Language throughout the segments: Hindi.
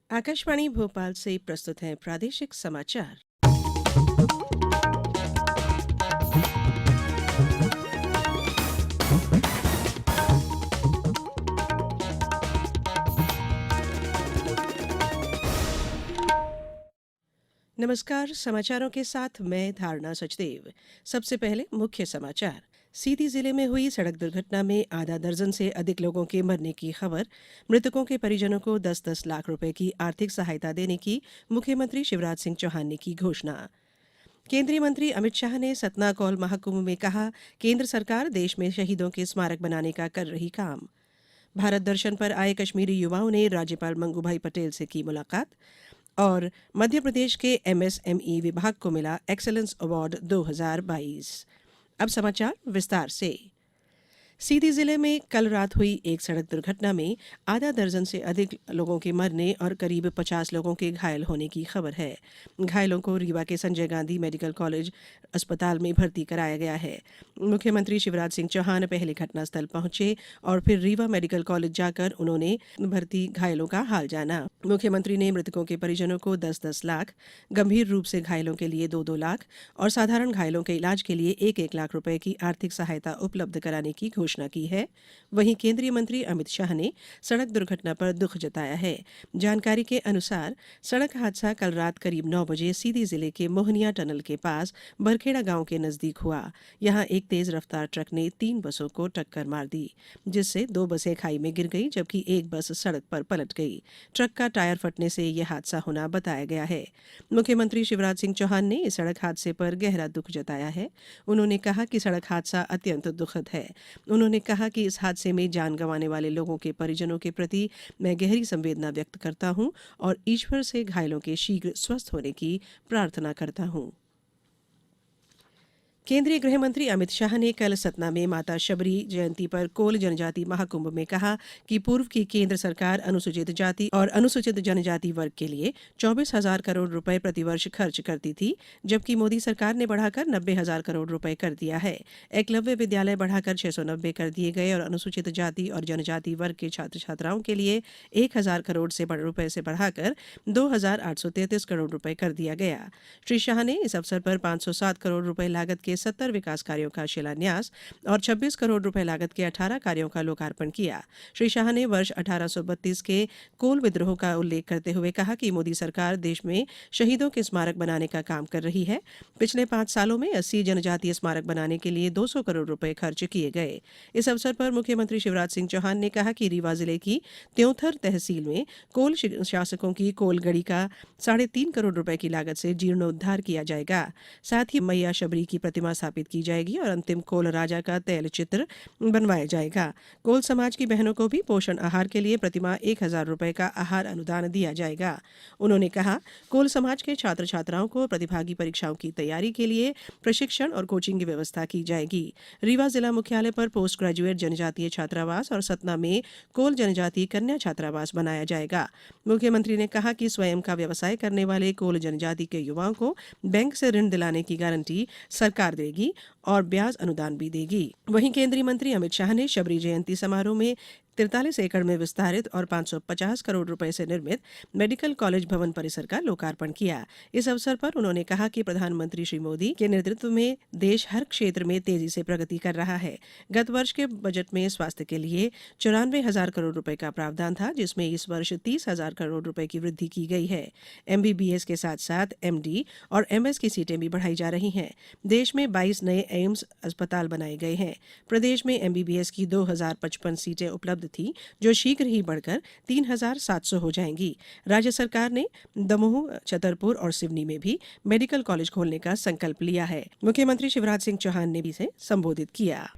आकाशवाणी भोपाल से प्रस्तुत हैं प्रादेशिक समाचार। नमस्कार, समाचारों के साथ मैं धारणा सचदेव। सबसे पहले मुख्य समाचार। सीधी जिले में हुई सड़क दुर्घटना में आधा दर्जन से अधिक लोगों के मरने की खबर। मृतकों के परिजनों को 10-10 लाख रुपए की आर्थिक सहायता देने की मुख्यमंत्री शिवराज सिंह चौहान ने की घोषणा। केंद्रीय मंत्री अमित शाह ने सतना कौल महाकुंभ में कहा, केंद्र सरकार देश में शहीदों के स्मारक बनाने का कर रही काम। भारत दर्शन पर आए कश्मीरी युवाओं ने राज्यपाल मंगूभाई पटेल से की मुलाकात। और मध्य प्रदेश के एमएसएमई विभाग को मिला एक्सेलेंस अवार्ड 2022। अब समाचार विस्तार से। सीधी जिले में कल रात हुई एक सड़क दुर्घटना में आधा दर्जन से अधिक लोगों के मरने और करीब 50 लोगों के घायल होने की खबर है। घायलों को रीवा के संजय गांधी मेडिकल कॉलेज अस्पताल में भर्ती कराया गया है। मुख्यमंत्री शिवराज सिंह चौहान पहले घटनास्थल पहुंचे और फिर रीवा मेडिकल कॉलेज जाकर उन्होंने भर्ती घायलों का हाल जाना। मुख्यमंत्री ने मृतकों के परिजनों को 10-10 लाख, गंभीर रूप से घायलों के लिए 2-2 लाख और साधारण घायलों के इलाज के लिए 1-1 लाख रुपए की आर्थिक सहायता उपलब्ध कराने की घोषणा की है। वहीं केंद्रीय मंत्री अमित शाह ने सड़क दुर्घटना पर दुख जताया है। जानकारी के अनुसार सड़क हादसा कल रात करीब 9 बजे सीधी जिले के मोहनिया टनल के पास बरखेड़ा गांव के नजदीक हुआ। यहां एक तेज रफ्तार ट्रक ने 3 बसों को टक्कर मार दी, जिससे 2 बसें खाई में गिर गई जबकि एक बस सड़क पर पलट गई। ट्रक का टायर फटने से यह हादसा होना बताया गया है। मुख्यमंत्री शिवराज सिंह चौहान ने इस सड़क हादसे पर गहरा दुख जताया है। उन्होंने कहा कि सड़क हादसा अत्यंत दुखद है। उन्होंने कहा कि इस हादसे में जान गंवाने वाले लोगों के परिजनों के प्रति मैं गहरी संवेदना व्यक्त करता हूं और ईश्वर से घायलों के शीघ्र स्वस्थ होने की प्रार्थना करता हूं। केंद्रीय गृह मंत्री अमित शाह ने कल सतना में माता शबरी जयंती पर कोल जनजाति महाकुंभ में कहा कि पूर्व की केंद्र सरकार अनुसूचित जाति और अनुसूचित जनजाति वर्ग के लिए 24,000 करोड़ रुपए प्रतिवर्ष खर्च करती थी, जबकि मोदी सरकार ने बढ़ाकर 90,000 करोड़ रुपए कर दिया है। एकलव्य विद्यालय बढ़ाकर 690 कर दिए गए और अनुसूचित जाति और जनजाति वर्ग के छात्र छात्राओं के लिए 1,000 करोड़ से रुपए से बढ़ाकर 2,833 करोड़ रुपए कर दिया गया। श्री शाह ने इस अवसर पर 507 करोड़ रुपए लागत के 70 विकास कार्यों का शिलान्यास और 26 करोड़ रुपए लागत के 18 कार्यों का लोकार्पण किया। श्री शाह ने वर्ष 1832 के कोल विद्रोह का उल्लेख करते हुए कहा कि मोदी सरकार देश में शहीदों के स्मारक बनाने का काम कर रही है। पिछले 5 सालों में 80 जनजातीय स्मारक बनाने के लिए 200 करोड़ रुपए खर्च किए गए। इस अवसर पर मुख्यमंत्री शिवराज सिंह चौहान ने कहा कि रीवा जिले की त्योंथर तहसील में कोल शासकों की कोल गढ़ी का 3.5 करोड़ रुपए की लागत से जीर्णोद्धार किया जाएगा। साथ ही मैया शबरी की प्रतिमा स्थापित की जाएगी और अंतिम कोल राजा का तैल चित्र बनवाया जाएगा। कोल समाज की बहनों को भी पोषण आहार के लिए प्रतिमाह 1,000 रुपए का आहार अनुदान दिया जाएगा। उन्होंने कहा, कोल समाज के छात्र छात्राओं को प्रतिभागी परीक्षाओं की तैयारी के लिए प्रशिक्षण और कोचिंग की व्यवस्था की जाएगी। रीवा जिला मुख्यालय पर पोस्ट ग्रेजुएट जनजातीय छात्रावास और सतना में कोल जनजातीय कन्या छात्रावास बनाया जाएगा। मुख्यमंत्री ने कहा कि स्वयं का व्यवसाय करने वाले कोल जनजाति के युवाओं को बैंक से ऋण दिलाने की गारंटी सरकार देगी और ब्याज अनुदान भी देगी। वहीं केंद्रीय मंत्री अमित शाह ने शबरी जयंती समारोह में 43 एकड़ में विस्तारित और 550 करोड़ रुपए से निर्मित मेडिकल कॉलेज भवन परिसर का लोकार्पण किया। इस अवसर पर उन्होंने कहा कि प्रधानमंत्री श्री मोदी के नेतृत्व में देश हर क्षेत्र में तेजी से प्रगति कर रहा है। गत वर्ष के बजट में स्वास्थ्य के लिए 94,000 करोड़ रुपए का प्रावधान था, जिसमें इस वर्ष 30,000 करोड़ रुपए की वृद्धि की गई है। एमबीबीएस के साथ साथ एमडी और एमएस की सीटें भी बढ़ाई जा रही हैं। देश में 22 नए एम्स अस्पताल बनाए गए हैं। प्रदेश में एमबीबीएस की 2,055 सीटें उपलब्ध थी, जो शीघ्र ही बढ़कर 3,700 हो जाएंगी। राज्य सरकार ने दमोह, छतरपुर और सिवनी में भी मेडिकल कॉलेज खोलने का संकल्प लिया है। मुख्यमंत्री शिवराज सिंह चौहान ने भी इसे संबोधित किया।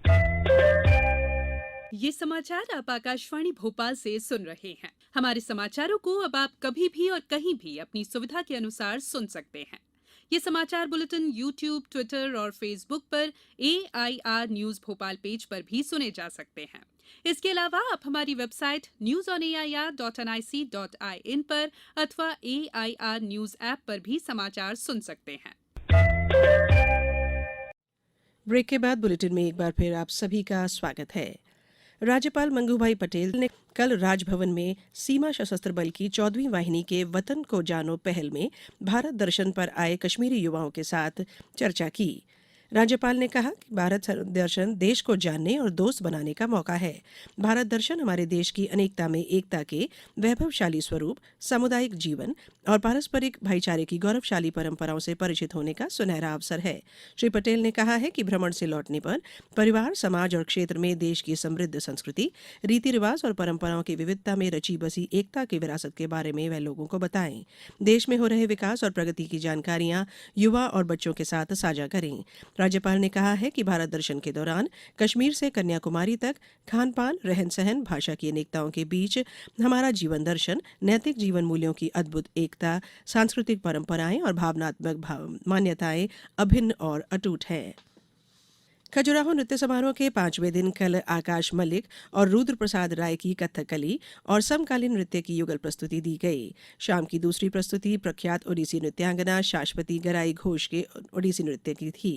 ये समाचार आप आकाशवाणी भोपाल से सुन रहे हैं। हमारे समाचारों को अब आप कभी भी और कहीं भी अपनी सुविधा के अनुसार सुन सकते हैं। ये समाचार बुलेटिन यूट्यूब, ट्विटर और फेसबुक पर AIR न्यूज भोपाल पेज पर भी सुने जा सकते हैं। इसके अलावा आप हमारी वेबसाइट newsonair.nic.in पर अथवा AIR न्यूज ऐप पर भी समाचार सुन सकते हैं। ब्रेक के बाद बुलेटिन में एक बार फिर आप सभी का स्वागत है। राज्यपाल मंगूभाई पटेल ने कल राजभवन में सीमा सशस्त्र बल की 14वीं वाहिनी के वतन को जानो पहल में भारत दर्शन पर आए कश्मीरी युवाओं के साथ चर्चा की। राज्यपाल ने कहा कि भारत दर्शन देश को जानने और दोस्त बनाने का मौका है। भारत दर्शन हमारे देश की अनेकता में एकता के वैभवशाली स्वरूप, सामुदायिक जीवन और पारस्परिक भाईचारे की गौरवशाली परंपराओं से परिचित होने का सुनहरा अवसर है। श्री पटेल ने कहा है कि भ्रमण से लौटने पर परिवार, समाज और क्षेत्र में देश की समृद्ध संस्कृति, रीति रिवाज और परंपराओं की विविधता में रची बसी एकता की विरासत के बारे में वे लोगों को बताएं। देश में हो रहे विकास और प्रगति की जानकारियां युवा और बच्चों के साथ साझा करें। राज्यपाल ने कहा है कि भारत दर्शन के दौरान कश्मीर से कन्याकुमारी तक खान पान, रहन सहन, भाषा की अनेकताओं के बीच हमारा जीवन दर्शन, नैतिक जीवन मूल्यों की अद्भुत एकता, सांस्कृतिक परंपराएं और भावनात्मक मान्यताएं अभिन्न और अटूट है। खजुराहो नृत्य समारोह के 5वें दिन कल आकाश मलिक और रुद्र प्रसाद राय की कथकली और समकालीन नृत्य की युगल प्रस्तुति दी गई। शाम की दूसरी प्रस्तुति प्रख्यात ओडिसी नृत्यांगना शाश्वती गराई घोष के ओडिसी नृत्य की थी।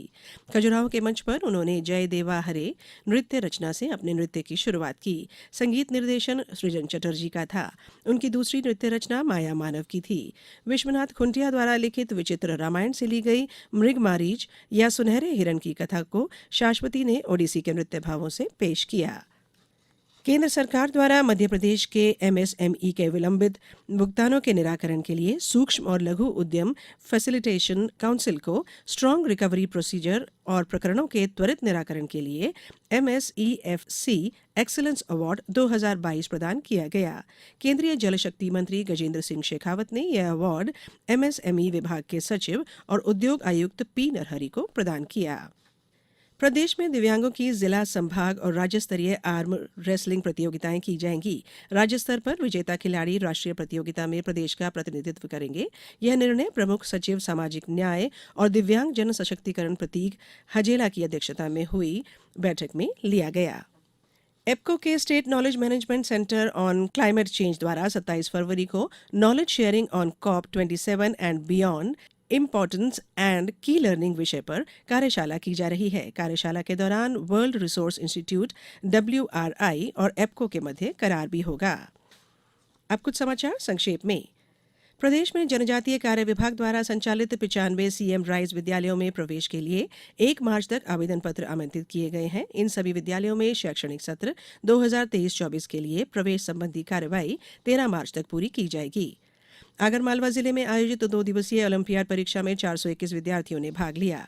खजुराहो के मंच पर उन्होंने जय देवा हरे नृत्य रचना से अपने नृत्य की शुरुआत की। संगीत निर्देशन सृजन चटर्जी का था। उनकी दूसरी नृत्य रचना माया मानव की थी। विश्वनाथ खुंटिया द्वारा लिखित विचित्र रामायण से ली गई मृगमारीच या सुनहरे हिरण की कथा को शाश्वती ने ओडिसी के नृत्य भावों से पेश किया। केंद्र सरकार द्वारा मध्य प्रदेश के एमएसएमई के विलंबित भुगतानों के निराकरण के लिए सूक्ष्म और लघु उद्यम फैसिलिटेशन काउंसिल को स्ट्रांग रिकवरी प्रोसीजर और प्रकरणों के त्वरित निराकरण के लिए MSEFC एक्सीलेंस अवार्ड 2022 प्रदान किया गया। केंद्रीय जल शक्ति मंत्री गजेंद्र सिंह शेखावत ने यह अवार्ड MSME विभाग के सचिव और उद्योग आयुक्त पी नरहरि को प्रदान किया। प्रदेश में दिव्यांगों की जिला, संभाग और राज्य स्तरीय आर्म रेसलिंग प्रतियोगिताएं की जाएंगी। राज्य स्तर पर विजेता खिलाड़ी राष्ट्रीय प्रतियोगिता में प्रदेश का प्रतिनिधित्व करेंगे। यह निर्णय प्रमुख सचिव सामाजिक न्याय और दिव्यांग जन सशक्तिकरण प्रतीक हजेला की अध्यक्षता में हुई बैठक में लिया गया। एप्को के state knowledge management centre on climate change द्वारा 27 फरवरी को knowledge sharing on COP27 and beyond importance and की लर्निंग विषय पर कार्यशाला की जा रही है। कार्यशाला के दौरान वर्ल्ड रिसोर्स इंस्टीट्यूट WRI और एप्को के मध्य करार भी होगा। अब कुछ समाचार संक्षेप में। प्रदेश में जनजातीय कार्य विभाग द्वारा संचालित 95 CM राइज विद्यालयों में प्रवेश के लिए 1 मार्च तक आवेदन पत्र आमंत्रित किए गए हैं। इन सभी विद्यालयों में शैक्षणिक सत्र 2023-24 के लिए प्रवेश संबंधी कार्यवाही 13 मार्च तक पूरी की जाएगी। आगरमालवा जिले में आयोजित 2 दिवसीय ओलंपियाड परीक्षा में 421 विद्यार्थियों ने भाग लिया।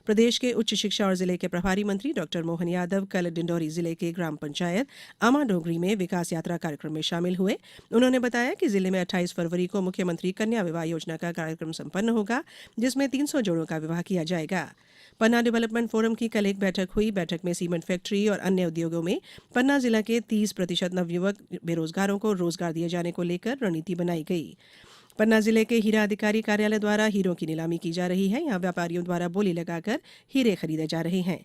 प्रदेश के उच्च शिक्षा और जिले के प्रभारी मंत्री डॉक्टर मोहन यादव कल डिंडौरी जिले के ग्राम पंचायत आमाडोगरी में विकास यात्रा कार्यक्रम में शामिल हुए। उन्होंने बताया कि जिले में 28 फरवरी को मुख्यमंत्री कन्या विवाह योजना का कार्यक्रम संपन्न होगा, जिसमें 300 जोड़ों का विवाह किया जाएगा। पन्ना डेवलपमेंट फोरम की कल एक बैठक हुई। बैठक में सीमेंट फैक्ट्री और अन्य उद्योगों में पन्ना जिला के 30% नवयुवक बेरोजगारों को रोजगार दिए जाने को लेकर रणनीति बनाई गई। पन्ना जिले के हीरा अधिकारी कार्यालय द्वारा हीरों की नीलामी की जा रही है। यहाँ व्यापारियों द्वारा बोली लगाकर हीरे खरीदे जा रहे हैं।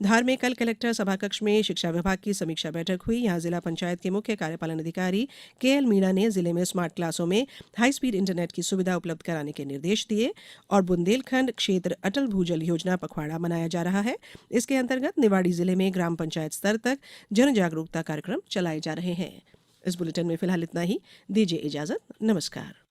धार में कल कलेक्टर सभाकक्ष में शिक्षा विभाग की समीक्षा बैठक हुई। यहाँ जिला पंचायत के मुख्य कार्यपालन अधिकारी KL मीणा ने जिले में स्मार्ट क्लासों में हाई स्पीड इंटरनेट की सुविधा उपलब्ध कराने के निर्देश दिए। और बुंदेलखंड क्षेत्र अटल भूजल योजना पखवाड़ा मनाया जा रहा है। इसके अंतर्गत निवाड़ी जिले में ग्राम पंचायत स्तर तक जन जागरूकता कार्यक्रम चलाए जा रहे हैं। इस बुलेटिन में फिलहाल इतना ही। दीजिए इजाजत। नमस्कार।